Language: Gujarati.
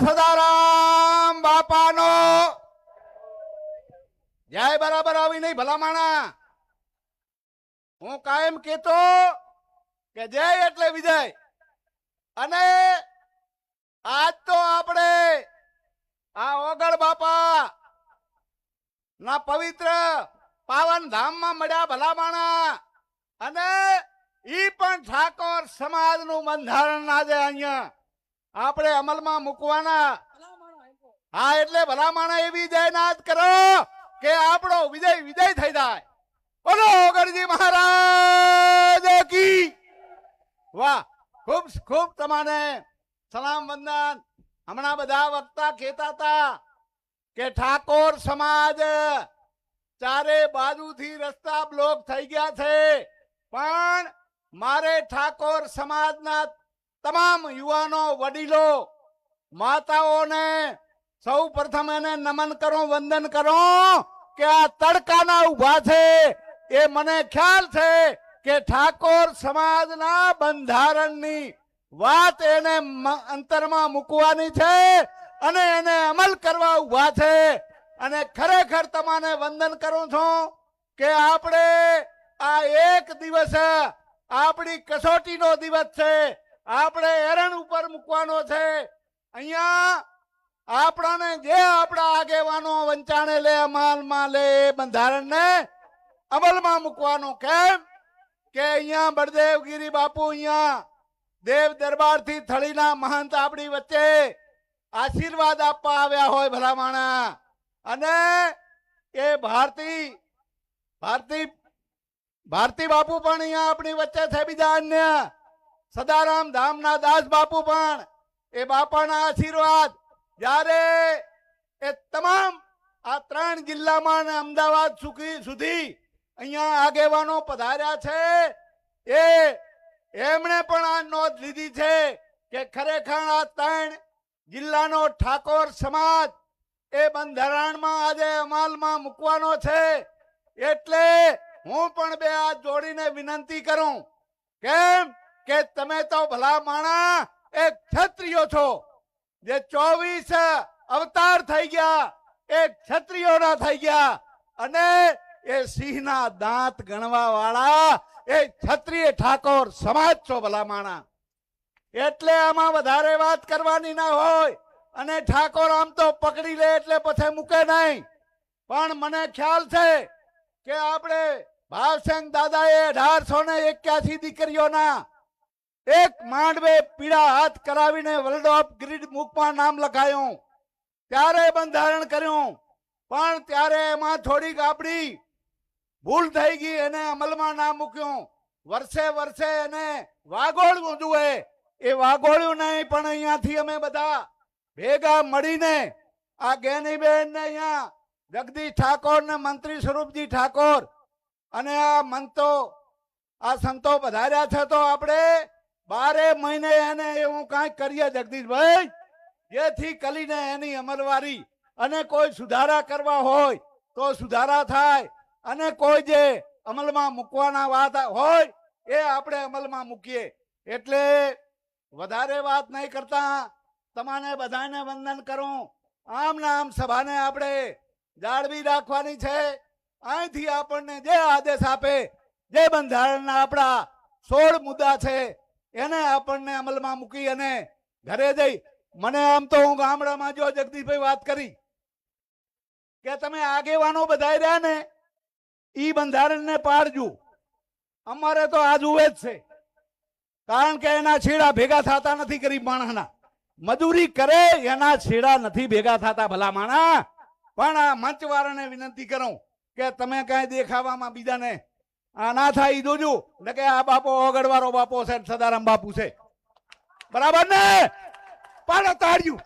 સદારામ બાપાનો જય બરાબર આવી નહીં ભલામાણા. હું કાયમ કેતો કે જય એટલે વિજય. અને આજ તો આપણે આ ઓગળ બાપા ના પવિત્ર પાવન ધામમાં મળ્યા ભલામાણા. અને ઈ પણ ઠાકોર સમાજનું બંધારણ આજે અહીંયા આપણે અમલમાં મૂકવાના. હા, એટલે ભલામાણા એવી જયનાદ કરો કે આપણો વિજય વિજય થઈ જાય. બોલો ઓગળજી મહારાજ કી. વાહ, ખૂબ ખૂબ તમને સલામ વંદન. હમણાં બધા વક્તા કહેતા હતા કે ઠાકોર સમાજ ચારે બાજુથી રસ્તા બ્લોક થઈ ગયા છે, પણ મારે ઠાકોર સમાજના તમામ યુવાનો, વડીલો, માતાઓને સૌ પ્રથમ એને નમન કરો, વંદન કરો કે આ તડકાના ઉભા છે. એ મને ખ્યાલ છે કે ઠાકોર સમાજના બંધારણની વાત એને અંતરમાં મૂકવાની છે અને એને અમલ કરવા ઉભા છે. અને ખરેખર તમને વંદન કરું છું કે આપણે આ એક દિવસ આપણી કસોટીનો દિવસ છે. આપણે એરણ ઉપર મૂકવાનો છે. અહીંયા આપણને જે આપણા આગેવાનો વંચાણે લે, અમલમાં લે, એ બંધારણને અમલમાં મૂકવાનો. કેમ કે અહીંયા બળદેવગીરી બાપુ અહીંયા દેવ દરબારથી થળીના મહંત આપણી વચ્ચે આશીર્વાદ આપવા આવ્યા હોય ભલામાણા. અને એ ભારતી બાપુ પણ અહીંયા આપણી વચ્ચે છે. બીજા અન્ય સદારામ ધામના દાસ બાપુ પણ એ બાપાના આશીર્વાદ જ્યારે એ તમામ આ 3 જિલ્લામાં અને અમદાવાદ સુધી અહીંયા આગેવાનો પધાર્યા છે, એ એમણે પણ આ નોંધ લીધી છે કે ખરેખર આ 3 જિલ્લાનો ઠાકોર સમાજ એ બંધારણમાં આજે અમલમાં મૂકવાનો છે. એટલે હું પણ બે હાથ જોડીને વિનંતી કરું. કેમ કે તમે તો ભલા માણા એક ક્ષત્રિયો છો. જે 24 અવતાર થઈ ગયા એ ક્ષત્રિયોના થઈ ગયા. અને એ સિંહના દાંત ગણવા વાળા એ ક્ષત્રિય ઠાકોર સમાજ છો ભલા માણા. એટલે આમાં વધારે વાત કરવાની ના હોય. અને ઠાકોર આમ તો પકડી લે એટલે પછી મૂકે નહીં. પણ મને ખ્યાલ છે કે આપણે ભાવસંગ દાદાએ 1881 દીકરીઓના એક માંડવે પીળા હાથ કરાવીને વર્લ્ડ ઓફ ગ્રીડ બુકમાં નામ લખાયું. ત્યારે બંધારણ કર્યું, પણ ત્યારે એમાં થોડીક આપણી ભૂલ થઈ ગઈ, એને અમલમાં ના મૂક્યું. વર્ષે વર્ષે એને વાગોળવું જોઈએ. એ વાગોળ્યું નહીં. પણ અહીંયાથી અમે બધા ભેગા મળીને આ ગેનીબેન ને અહીંયા જગદીશ ઠાકોર ને મંત્રી સ્વરૂપજી ઠાકોર અને આ મંતો આ સંતો પધાર્યા છે. તો આપણે 12 મહિને એને એવું કાંઈક કરીએ જગદીશભાઈ, જેથી કરીને એની અમલવારી અને કોઈ સુધારા કરવા હોય તો સુધારા થાય. અને કોઈ જે અમલમાં મૂકવાના વાત હોય એ આપણે અમલમાં મૂકીએ. એટલે વધારે વાત નહીં કરતા તમારે બધાને વંદન કરું. આમ ને આમ સભાને આપણે જાળવી રાખવાની છે. અહીંથી આપણને જે આદેશ આપે, જે બંધારણના આપણા 16 મુદ્દા છે એને આપણને અમલમાં મૂકી અને ઘરે જઈ. મને આમ તો હું ગામડામાં જો જગદીશભાઈ વાત કરી કે તમે આગેવાનો બધા રહ્યા ને ઈ બંધારણને પાડજો. અમારે તો આ જુએ જ છે. કારણ કે એના છેડા ભેગા થતા નથી. ગરીબ માણસના મજૂરી કરે એના છેડા નથી ભેગા થતા ભલા માણા. પણ આ મંચવાળાને વિનંતી કરું કે તમે કઈ દેખાવામાં બીજાને આ ના થાય ઈ જોજો. ને કે આ બાપો ઓગળવાળો બાપો છે, સદારામ બાપુ છે. બરાબર ને? પાડો તાળ્યું.